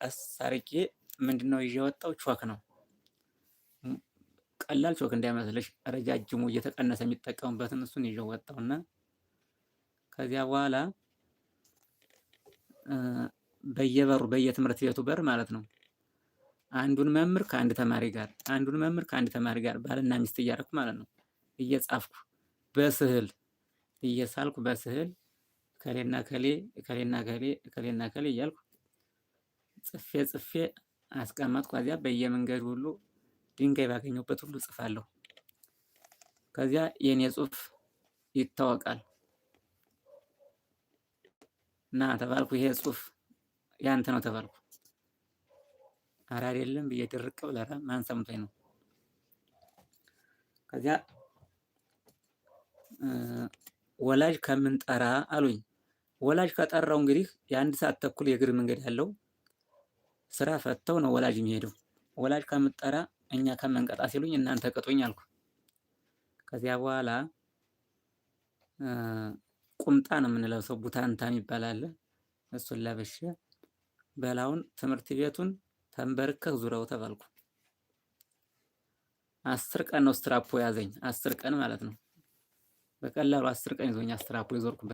ቀስ አድርጌ ምንድነው ይዤ የወጣው ቾክ ነው። ቀላል ቾክ እንዳይመስልሽ ረጃጅሙ እየተቀነሰ የሚጠቀሙበትን እሱን ይዤው ወጣሁና ከዚያ በኋላ በየበሩ በየትምህርት ቤቱ በር ማለት ነው አንዱን መምህር ከአንድ ተማሪ ጋር አንዱን መምህር ከአንድ ተማሪ ጋር ባልና ሚስት እያደረኩ ማለት ነው እየጻፍኩ በስዕል እየሳልኩ በስዕል እከሌና እከሌ እከሌና እከሌ እከሌና እከሌ እያልኩ ጽፌ አስቀመጥኩ። ከዚያ በየመንገዱ ሁሉ ድንጋይ ባገኘሁበት ሁሉ እጽፋለሁ። ከዚያ የኔ ጽሁፍ ይታወቃል። እና ተባልኩ ይሄ ጽሁፍ ያንተ ነው ተባልኩ። ኧረ አይደለም ብዬ ድርቅ ብለው ኧረ ማን ሰምቶኝ ነው። ከዚያ ወላጅ ከምንጠራ አሉኝ። ወላጅ ከጠራው እንግዲህ የአንድ ሰዓት ተኩል የእግር መንገድ ያለው ስራ ፈተው ነው ወላጅ የሚሄደው። ወላጅ ከምትጠራ እኛ ከምንቀጣ ሲሉኝ እናንተ ቅጡኝ አልኩ። ከዚያ በኋላ ቁምጣ ነው የምንለብሰው ቡታንታ የሚባል አለ። እሱን ለብሼ በላውን ትምህርት ቤቱን ተንበርከክ ዙረው ተባልኩ። 10 ቀን ነው ስትራፖ ያዘኝ 10 ቀን ማለት ነው። በቀላሉ 10 ቀን ይዞኝ ስትራፖ የዞርኩበት